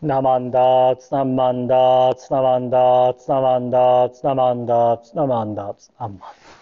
Namanda, Namanda, Namanda, Namanda, Namanda, Namanda, Namanda.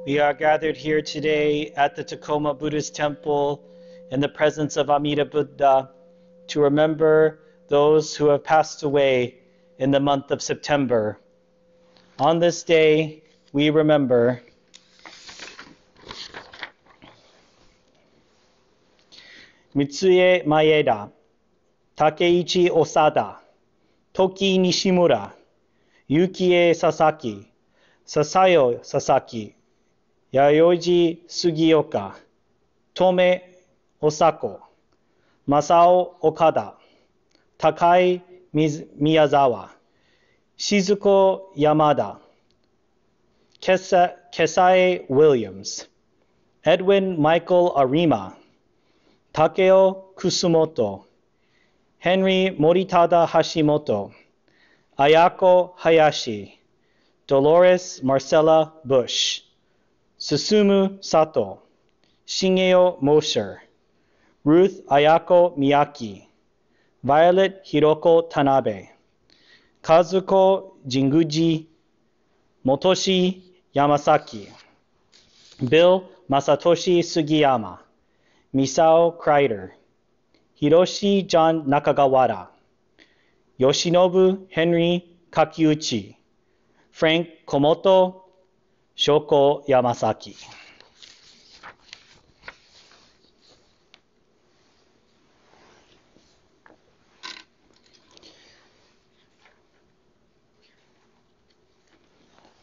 We are gathered here today at the Tacoma Buddhist Temple in the presence of Amida Buddha to remember those who have passed away in the month of September. On this day, we remember Mitsue Maeda, Takeichi Osada, Toki Nishimura, Yukie Sasaki, Sasayo Sasaki, Yayoji Sugioka, Tome Osako, Masao Okada, Takai Miyazawa, Shizuko Yamada, Kesae Williams, Edwin Michael Arima, Takeo Kusumoto, Henry Moritada Hashimoto, Ayako Hayashi, Dolores Marcella Bush, Susumu Sato, Shingeo Mosher, Ruth Ayako Miyaki, Violet Hiroko Tanabe, Kazuko Jinguji, Motoshi Yamasaki, Bill Masatoshi Sugiyama, Misao Kreider, Hiroshi John Nakagawara, Yoshinobu Henry Kakiuchi, Frank Komoto, Shoko Yamasaki.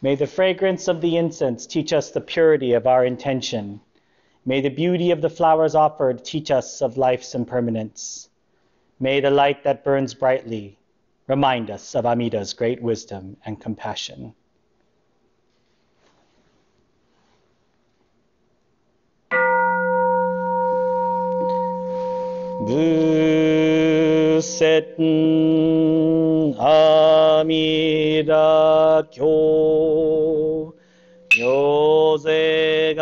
May the fragrance of the incense teach us the purity of our intention. May the beauty of the flowers offered teach us of life's impermanence. May the light that burns brightly remind us of Amida's great wisdom and compassion. Buset Amida Kyo Yoze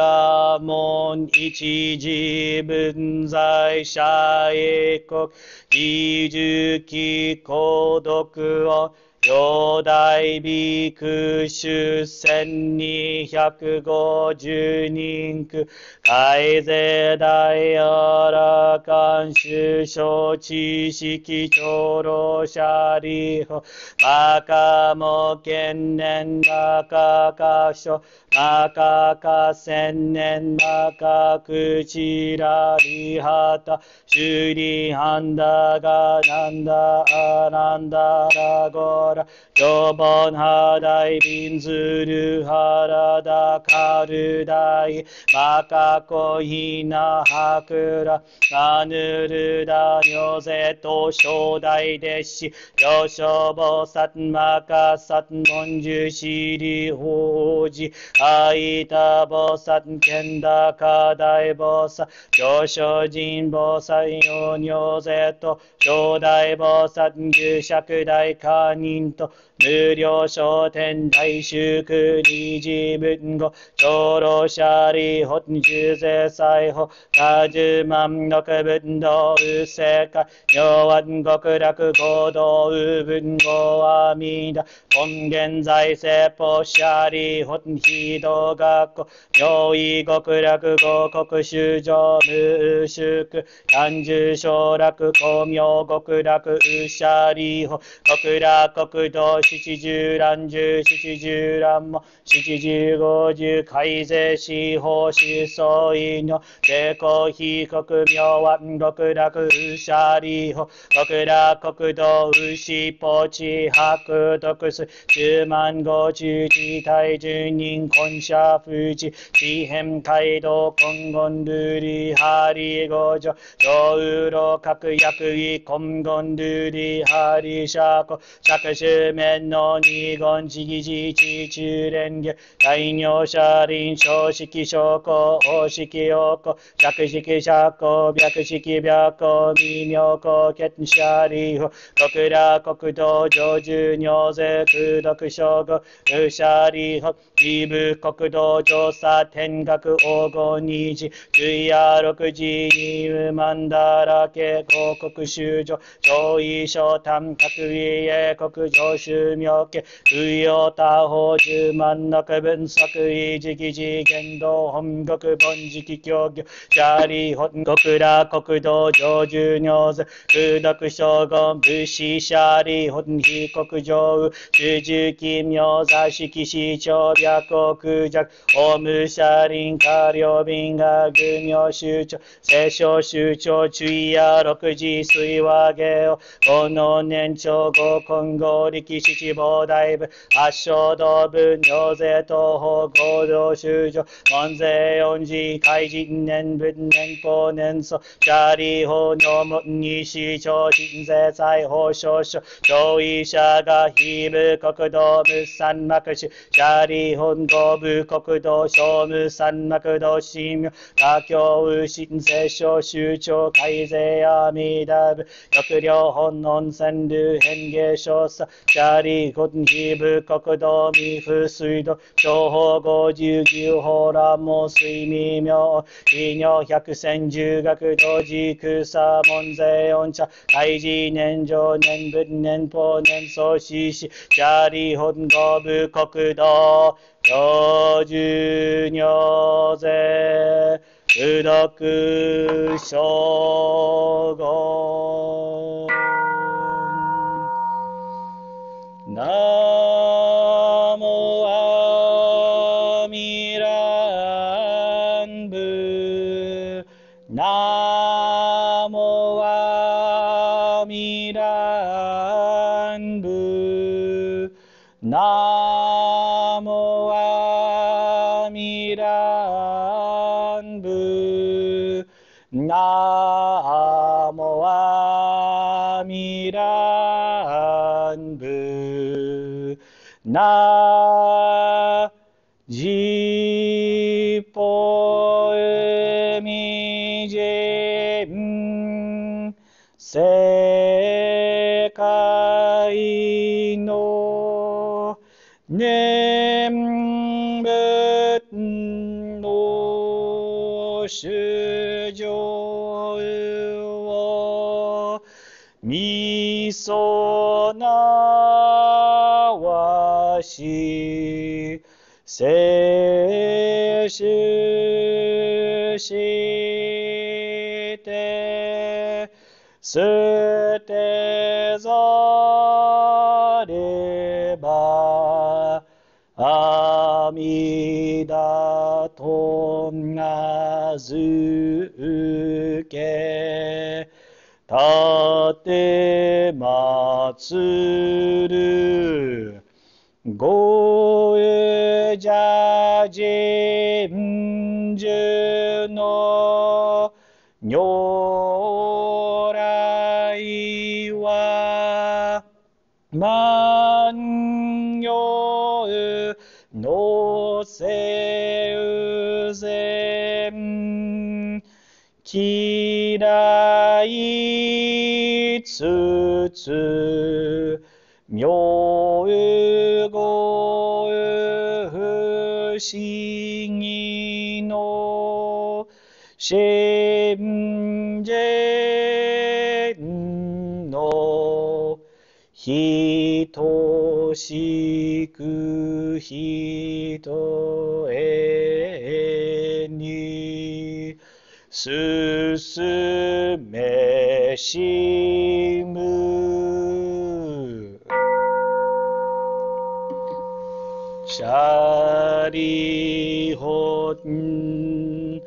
mon ichiji bunzai shaekok ijuki kodoku o Yodai biku shusen ni 150 人区海税大ara kan shu shou chi shiki choro shari ho maka mo kennen maka ka sho maka ka sennen maka kuchira rihata shuri handa ga nanda ananda ragora yobon hadai binzuru harada karudai maka ko hina hakura nanuru da nyoze to shodai deshi yosho bosat maka sat monju shiri hoji aita bosat kenda kadai bosa yosho jin bosa yo nyoze to shodai bosat gyushaku kanin to 無料商店大衆区理事文語長老者理法重税裁法多十万六文道右世界妙案極楽合同文語阿弥陀根源財政法者理法非道学校妙意極楽合国修上無宿単樹省楽公明極楽右者理法極楽国道七十乱十七十乱も七十五十改正司法思想委の税公被告妙案極楽右者理法極楽国道牛ポチ白徳水10万五十地帯10人根社富士地辺街道根言ルリハリ五条上右路各役位根言ルリハリ社交釈州面の二言地義地地中連下大名車輪小式証拠法式陽子釈式釈光白式白光微妙光結社理法極楽国道上住尿税空毒称号右者理法異部国道調査天学黄金二次水夜六時二万だらけ広告修上上位小丹各位英国上州妙家不要他法10万六分作為直次言動本国本直教業者理法極楽国道上住尿税空毒称号武士者理法非国上主従金妙座式市長白国弱法務車輪過料便が具名州長聖書州長注意や6時水和下をこの年長合今後上力士志望大部発祥道分尿税東方合同修正門税四次開人年分年法年素シャリ法尿門に市長人税裁法少々上位者が非部国道無産幕種シャリ本合部国道小無産幕道神明妥協無神聖小州庁改税阿弥陀部翼量本能線流変化少佐シャリ本非部国道未風水道情報50牛法乱毛水未妙非尿百戦十学道時空差門税音茶開示年上年分年法年創始しシャリ本合部国道標準尿税不読称号ナモアミランブナモアミランブナモアミランブナモアミランブナジポエミジェン世界の念仏の主情をみそなわし摂取して捨てざれば阿弥陀と名付けたてまつるごえじゃ人寿の如来は万葉のせうぜ嫌いつつ妙語不思議の真善の等しく人へに進めしむシャリホン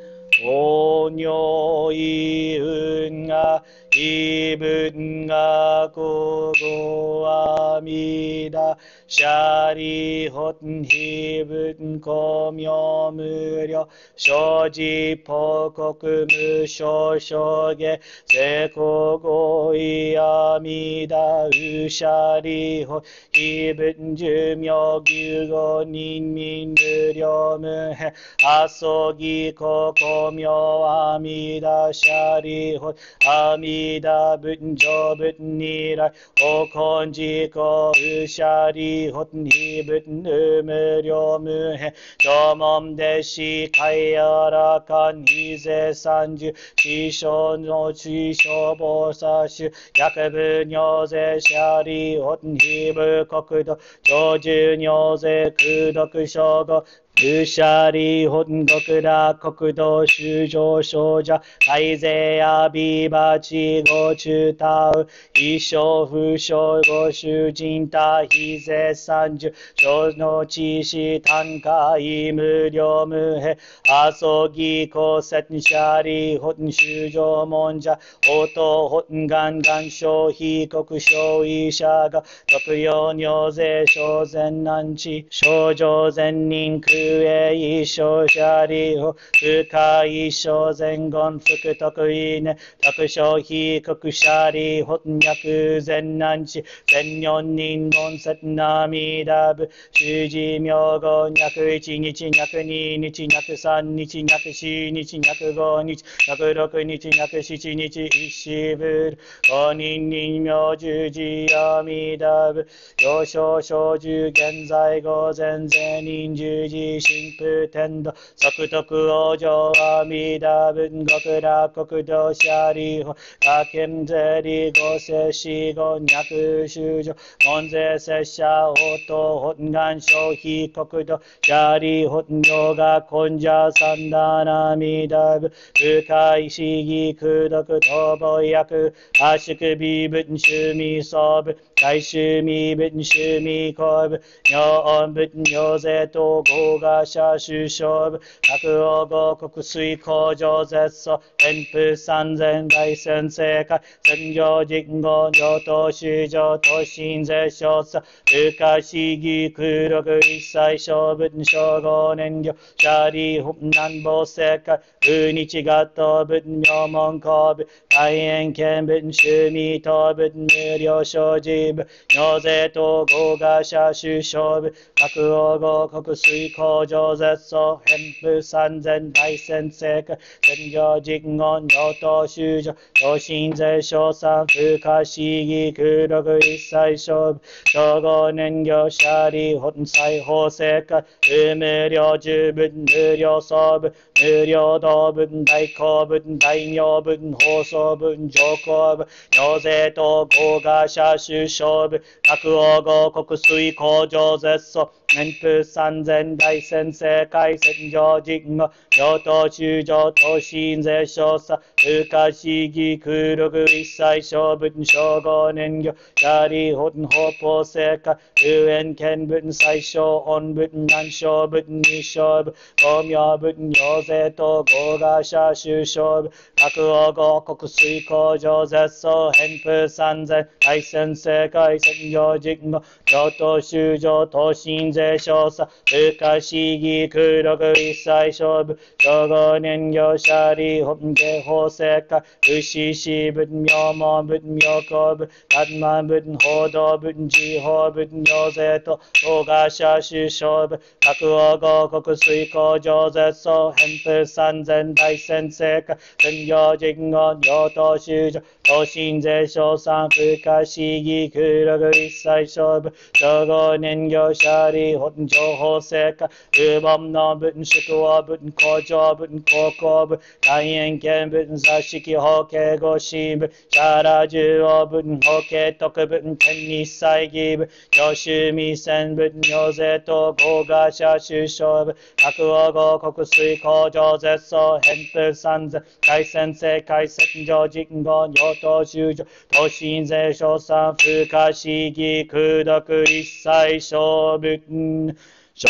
おにょいうんがいぶんがこごあみだシャリホンひぶんこみょ無料所持報告無償証言せこごいあみだうシャリホンひぶん寿命牛語人民無料無変あそぎここ名阿弥陀シャリホ阿弥陀仏上仏如来おこんじこうシャリホに仏無量無変縄文弟子海やらかん非税三十師匠の師匠菩薩衆薬部尿税シャリホ非部国土長寿尿税空読称号ルシャリ本国ら国土修上少女海勢やビバチゴチュタウ一生不詳ご主人他非絶三十小の知識単価無料無へ阿蘇義公設シャリ本修上門者応答本願願消費国消費者が特用尿税小善難地少女善人空へ一生シャリを深い一生前言福徳意ね特消費国シャリ本脈善難地善四人言説涙部主事名語脈一日脈二日脈三日脈四日脈五日脈六日脈七日一四部五人人名十字阿弥陀部幼少小寿現在午前前人十字神父天道即徳往生阿弥陀文極楽国土シャリ法加減税理五世四五脈修上門税拙者応答本願消費国土シャリ本名が根者三段阿弥陀部深い市議空読逃亡役圧縮微分趣味相部大趣味分趣味公部尿音分尿税等合賀者首相部各王合国水工場絶素偏風三千大先生会戦場人語上等修上等新税少佐深い市議空読一切小分小五年量シャリ本南防世界風日合等分名門公部大円見分趣味等分無料小事部尿税等合賀者首相部各王合国水工場絶素偏風三千大先生会戦場人言上等修上等新税少佐深い市議空読一切小部小五年量シャリ本裁法世界無料十分無料総分無料道分大公分大名分放送分上皇分尿税等合賀者首相分各王合国水工場絶素年風三千大先生会戦場人語上等修上等新税少佐深い市議空録一切小分小五年魚シャリ本法法世界遊園見分最小音分南小分二小分公明分尿税等合賀者首相分各王合国水工場絶素偏風三千大先生会戦場人語上等修上等新税少佐深い市議空録一切小分小五年魚シャリ本家法世界牛死分名門分名公分何万分報道分地方分尿税と合賀者首相分各王合国水工場絶素偏風三千大先生会戦場人語上等修上等新税少三深い市議空録一切小分小五年魚シャリ本情報世界不問の分宿和分工場分高校分大円見分座敷法計五新分シャラ十王分法計特分天日祭儀分教習未戦分尿税等合賀者首相分各王合国水工場絶素偏風三千大先生会戦場人語上等修上等新税少三深い市議空読一切小分小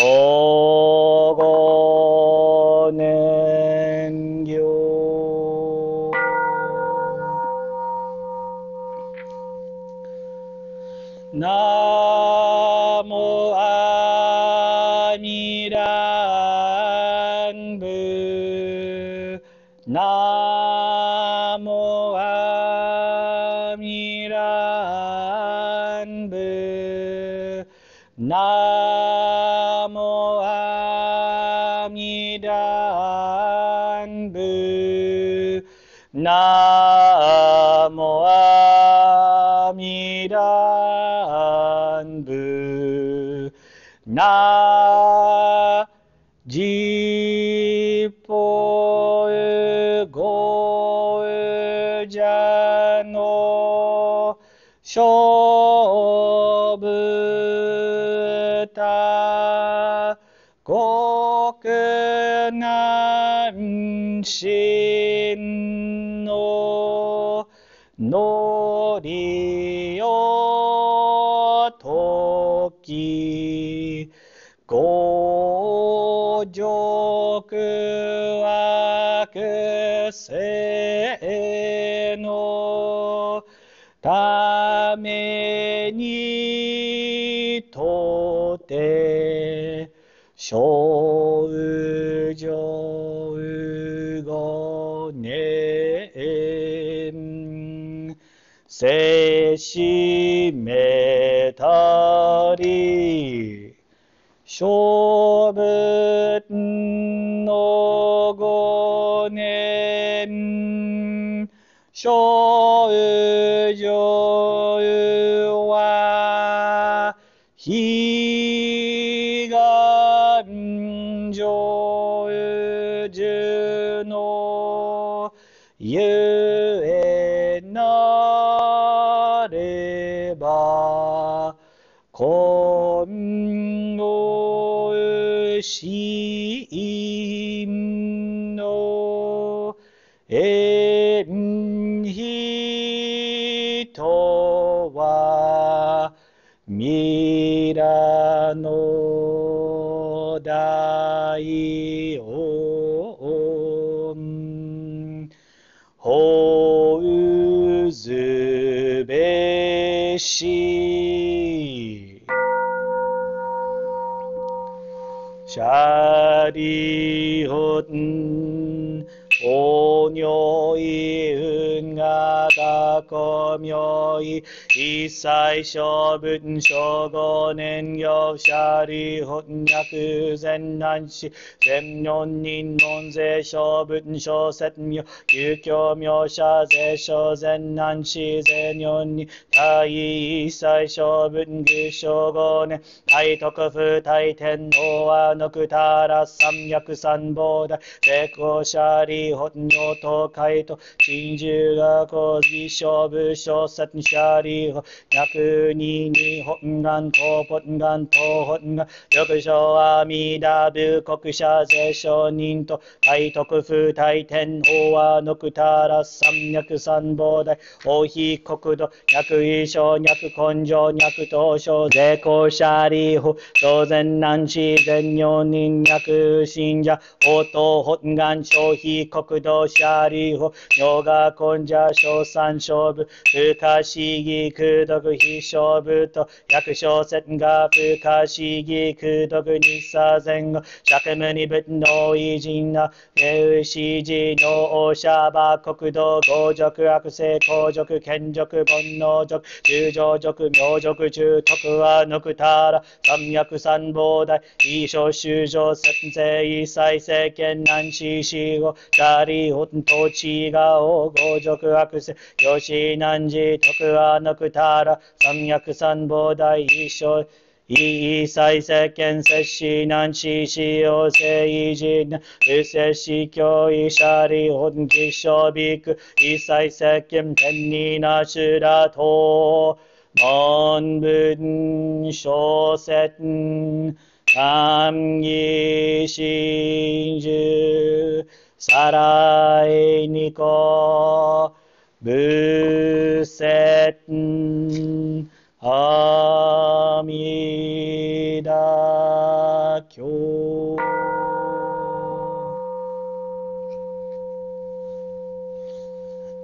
五年行ナモアミランブナモアミランブナモアミランブナモアミランブナジポウゴウジャノ勝負たご心ののりをとき五辱悪性のためにとて小宇上五年せしめたり小分の五年小宇上は悲願成就のゆえなれば今後心の縁人はミラの大恩ほうずべしシャリホンおにょいうんがだこみょい一切小文小五年行シャリホン薬善男子善四人門税小文小説名有教名者税小善男子税四人大一切小文具小五年大徳府大天皇はのくたら三脈三宝大成功者利本名東海と真珠が工事勝負小説者利本百二に本願東本願東本願六条阿弥陀仏国者税商人と大徳府大天皇はのくたら三脈三宝大王妃国土脈衣装脈根性脈東証税公者利本当然難子全女人脈信者応答本願消費国土者利本女が根者小三勝負不可思議空読非勝負と役小説が不可思議空読日差前後釈無二仏の偉人な英士寺の王者馬国土豪辱悪性公辱権辱煩悩辱中上辱明辱中徳はぬくたら三脈三宝大異所修上節税一切政権難死死後シリホン統治が王豪辱悪性吉難寺徳はぬくたら三脈三宝大異所一切世間摂氏難死使用性異人不摂氏教医者理本気象ビク一切世間天になしらと文文小説暗義真珠さらいにこ仏説阿弥陀経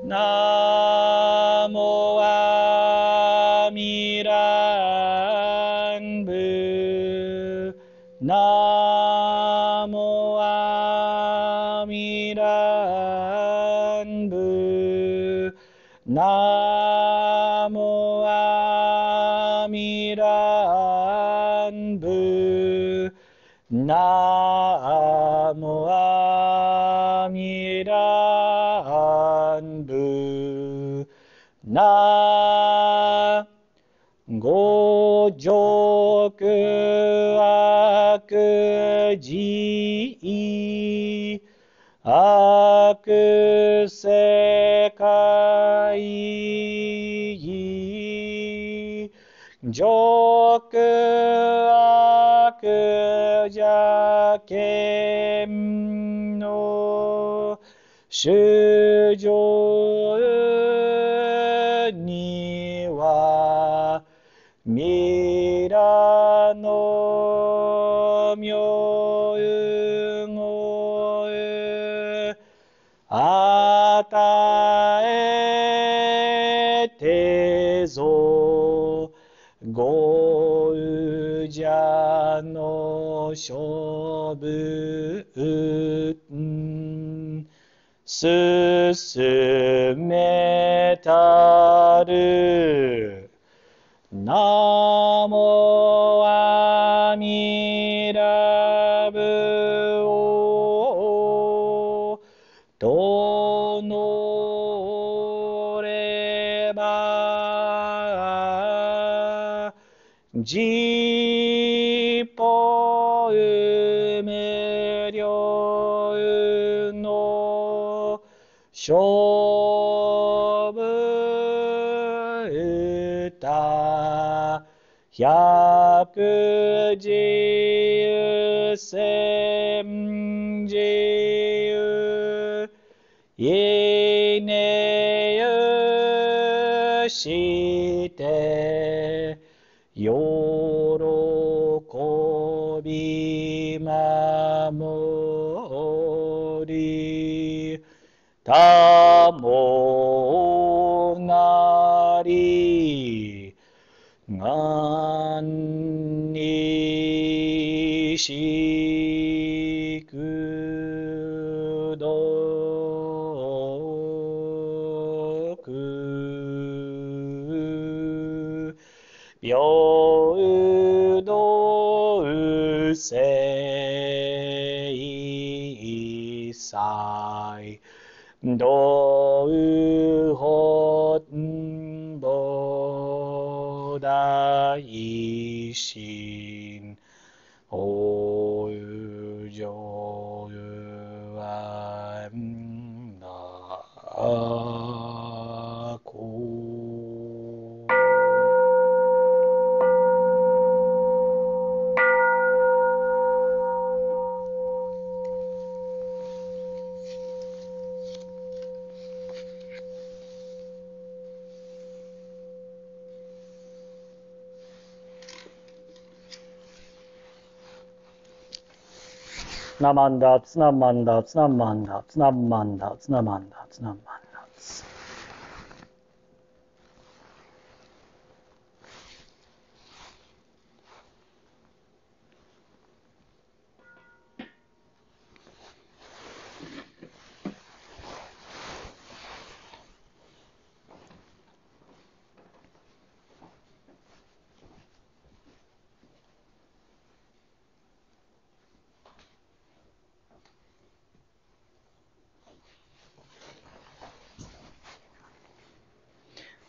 ナモアミランブナモアミランブナモアミランブナモアミランブナ五辱悪事悪世界辱悪邪見の主上にはミラの妙語与えてぞごうじゃの勝負進めたるナモアミラブをとのればジポウメリョウの勝負歌百自由千自由いねゆして喜び守りたもなりがんにしくどく平等聖祭道本菩提心法上はなこナマンダツナマンダツナマンダツナマンダツナマンダツナマンダツ。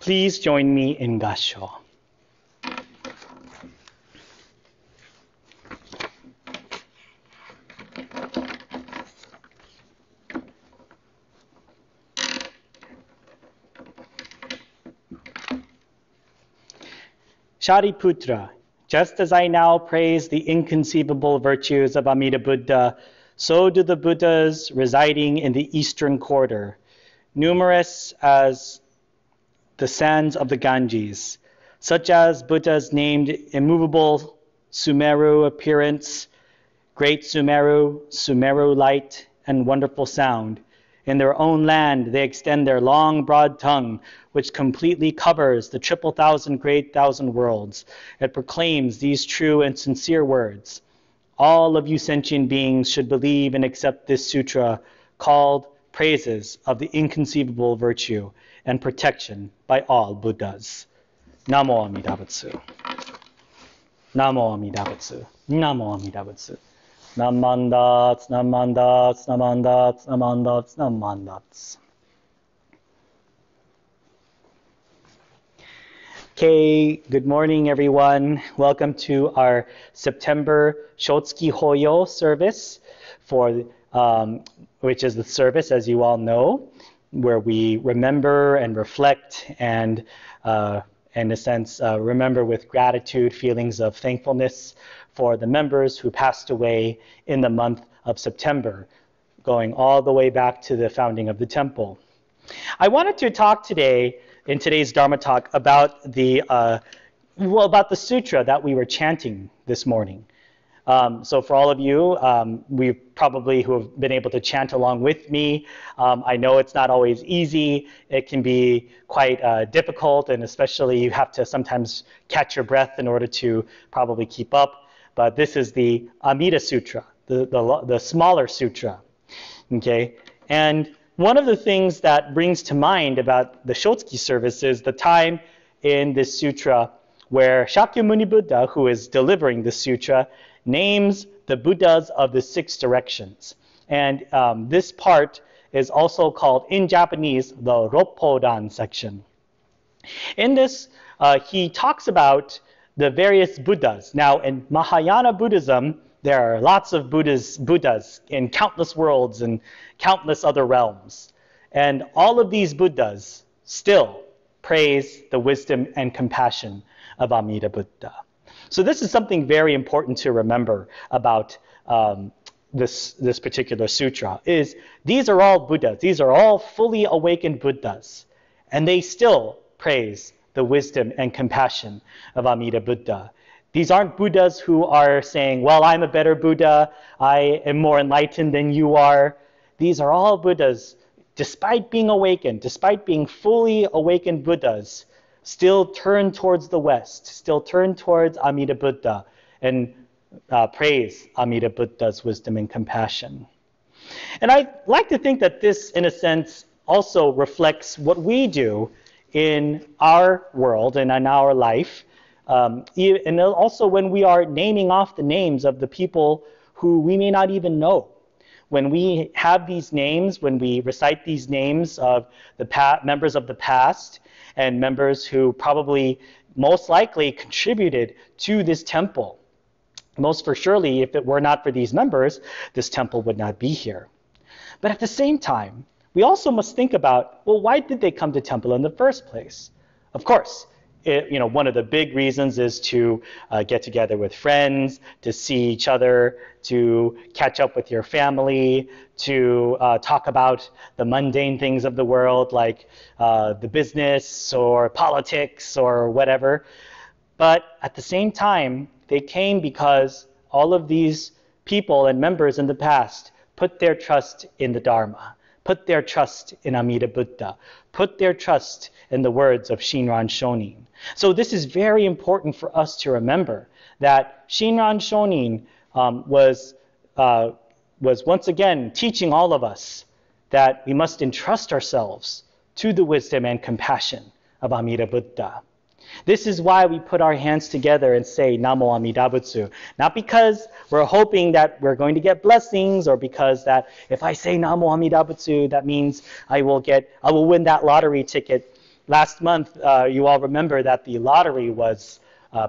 Please join me in Gasho. Shariputra, just as I now praise the inconceivable virtues of Amida Buddha, so do the Buddhas residing in the eastern quarter, numerous as the sands of the Ganges, such as Buddhas named immovable Sumeru appearance, great Sumeru, Sumeru light, and wonderful sound. In their own land, they extend their long, broad tongue, which completely covers the 1,000 worlds. It proclaims these true and sincere words. All of you sentient beings should believe and accept this sutra called Praises of the Inconceivable Virtue and Protection by all Buddhas. Namo Amida Butsu. Namo Amida Butsu. Namo Amida Butsu. Namandats, namandats, namandats, namandats, namandats. Okay, good morning everyone. Welcome to our September Shotsuki Hoyo service, which is the service, as you all know, where we remember and reflect and, in a sense, remember with gratitude, feelings of thankfulness for the members who passed away in the month of September. going all the way back to the founding of the temple. I wanted to talk today, in today's Dharma talk, about the sutra that we were chanting this morning. So for all of you, we probably who have been able to chant along with me, I know it's not always easy. It can be quite difficult, and especially you have to sometimes catch your breath in order to probably keep up. But this is the Amida Sutra, the smaller sutra. Okay, and one of the things that brings to mind about the Shotsuki service is the time in this sutra where Shakyamuni Buddha, who is delivering the sutra, names the Buddhas of the 6 directions. And this part is also called, in Japanese, the Roppodan section. In this, he talks about the various Buddhas. Now, in Mahayana Buddhism, there are lots of Buddhas in countless worlds and countless other realms. And all of these Buddhas still praise the wisdom and compassion of Amida Buddha. So this is something very important to remember about this particular sutra, is these are all Buddhas. These are all fully awakened Buddhas. And they still praise the wisdom and compassion of Amida Buddha. These aren't Buddhas who are saying, well, I'm a better Buddha, I am more enlightened than you are. These are all Buddhas, despite being awakened, despite being fully awakened Buddhas, still turn towards the West, still turn towards Amida Buddha and praise Amida Buddha's wisdom and compassion. And I like to think that this, in a sense, also reflects what we do in our world and in our life. And also when we are naming off the names of the people who we may not even know. When we have these names, when we recite these names of the members of the past and members who probably most likely contributed to this temple. Most for surely, if it were not for these members, this temple would not be here. But at the same time, we also must think about, well, why did they come to temple in the first place? Of course, one of the big reasons is to get together with friends, to see each other, to catch up with your family, to talk about the mundane things of the world, like the business or politics or whatever. But at the same time, they came because all of these people and members in the past put their trust in the Dharma, put their trust in Amida Buddha, put their trust in the words of Shinran Shonin. So this is very important for us to remember, that Shinran Shonin was once again teaching all of us that we must entrust ourselves to the wisdom and compassion of Amida Buddha. This is why we put our hands together and say Namo Amida Butsu. Not because we're hoping that we're going to get blessings, or because that if I say Namo Amida Butsu, that means I will win that lottery ticket. Last month, you all remember that the lottery was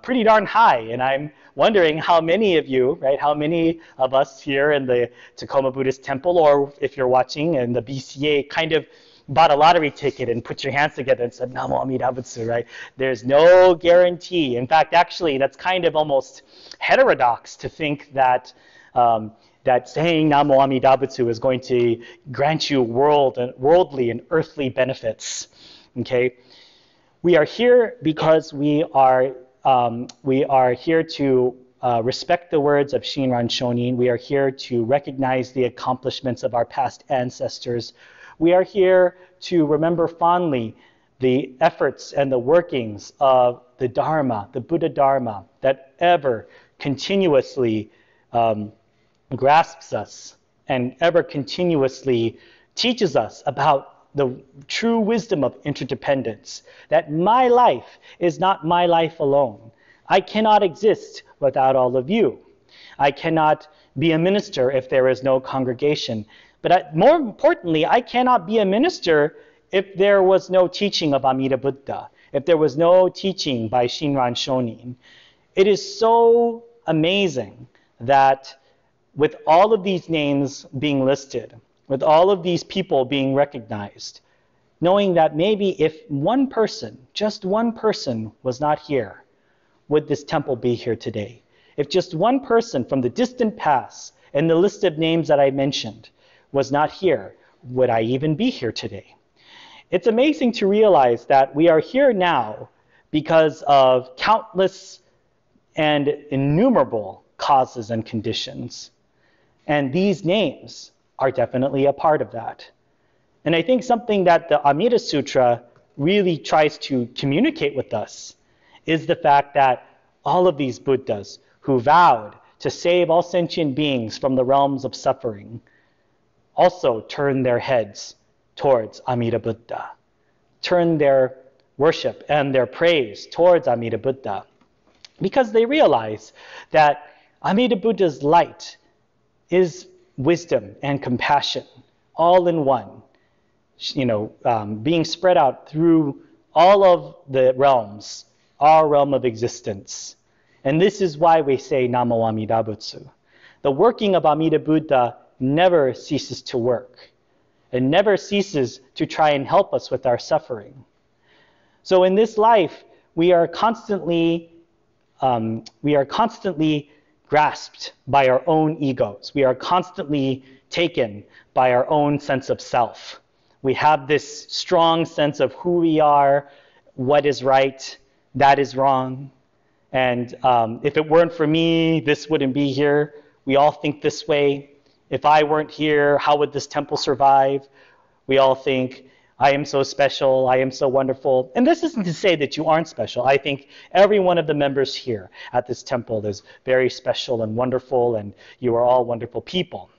pretty darn high, and I'm wondering how many of you, right, how many of us here in the Tacoma Buddhist Temple, or if you're watching in the BCA, kind of bought a lottery ticket and put your hands together and said, Namo Amida Butsu, right? There's no guarantee. In fact, actually, that's kind of almost heterodox to think that that saying Namo Amida Butsu is going to grant you worldly and earthly benefits. Okay? We are here because we are here to respect the words of Shinran Shonin. We are here to recognize the accomplishments of our past ancestors. We are here to remember fondly the efforts and the workings of the Dharma, the Buddha Dharma, that ever continuously grasps us and ever continuously teaches us about the true wisdom of interdependence, that my life is not my life alone. I cannot exist without all of you. I cannot be a minister if there is no congregation. But more importantly, I cannot be a minister if there was no teaching of Amida Buddha, if there was no teaching by Shinran Shonin. It is so amazing that with all of these names being listed, with all of these people being recognized, knowing that maybe if one person, just one person, was not here, would this temple be here today? If just one person from the distant past and the list of names that I mentioned was not here, would I even be here today? It's amazing to realize that we are here now because of countless and innumerable causes and conditions. And these names are definitely a part of that. And I think something that the Amida Sutra really tries to communicate with us is the fact that all of these Buddhas who vowed to save all sentient beings from the realms of suffering also turned their heads towards Amida Buddha, turned their worship and their praise towards Amida Buddha, because they realize that Amida Buddha's light is wisdom and compassion all in one, being spread out through all of the realms, our realm of existence. And this is why we say Namo Amida Butsu. The working of Amida Buddha never ceases to work. It never ceases to try and help us with our suffering. So in this life, we are constantly grasped by our own egos. We are constantly taken by our own sense of self. We have this strong sense of who we are, what is right, that is wrong. And if it weren't for me, this wouldn't be here. We all think this way. If I weren't here, how would this temple survive? We all think, I am so special, I am so wonderful. And this isn't to say that you aren't special. I think every one of the members here at this temple is very special and wonderful, and you are all wonderful people.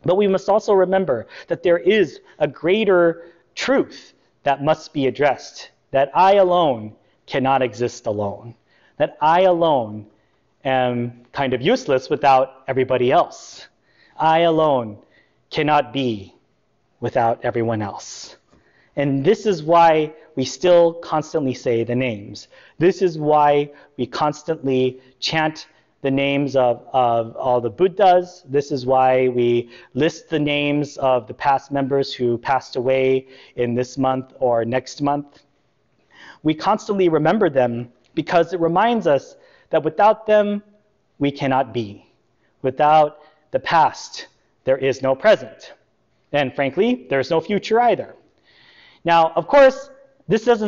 But we must also remember that there is a greater truth that must be addressed, that I alone cannot exist alone, that I alone am kind of useless without everybody else. I alone cannot be without everyone else. And this is why we still constantly say the names. This is why we constantly chant the names of all the Buddhas. This is why we list the names of the past members who passed away in this month or next month. We constantly remember them because it reminds us that without them, we cannot be. Without the past, there is no present. And frankly, there's no future either. Now, of course, this is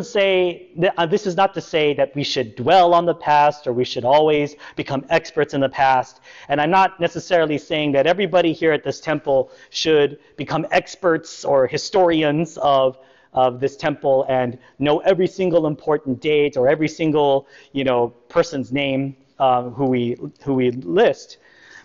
not to say that we should dwell on the past or we should always become experts in the past. And I'm not necessarily saying that everybody here at this temple should become experts or historians of this temple and know every single important date or every single person's name who we list.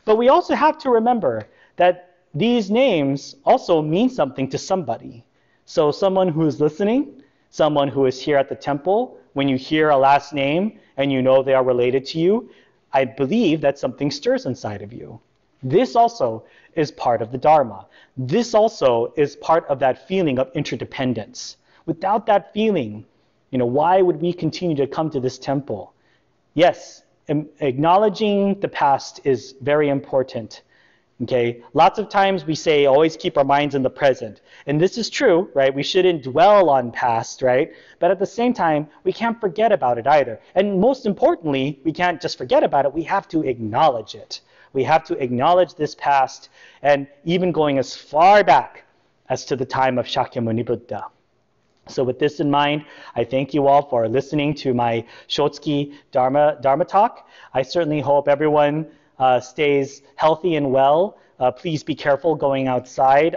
But we also have to remember that these names also mean something to somebody. So someone who is listening, someone who is here at the temple, when you hear a last name and you know they are related to you, I believe that something stirs inside of you. This also is part of the Dharma. This also is part of that feeling of interdependence. Without that feeling, why would we continue to come to this temple? Yes, acknowledging the past is very important. Okay, lots of times we say always keep our minds in the present. And this is true, right? We shouldn't dwell on past, right? But at the same time, we can't forget about it either. And most importantly, we can't just forget about it, we have to acknowledge it. We have to acknowledge this past, and even going as far back as to the time of Shakyamuni Buddha. So with this in mind, I thank you all for listening to my Shotsuki Dharma talk. I certainly hope everyone stays healthy and well. Please be careful going outside.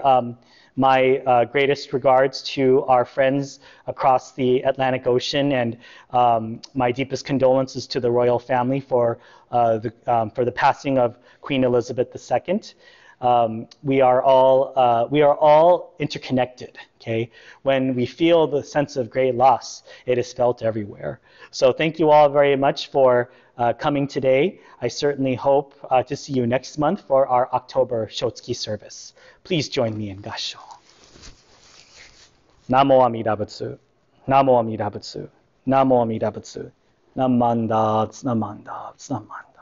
My greatest regards to our friends across the Atlantic Ocean, and my deepest condolences to the royal family for the passing of Queen Elizabeth II. We are all interconnected. Okay, when we feel the sense of great loss, it is felt everywhere. So thank you all very much for coming today. I certainly hope to see you next month for our October Shotsuki service. Please join me in Gassho. Namo Amida Butsu. Namo Amida Butsu. Namo Amida Butsu. Namandats, namandats, namandats.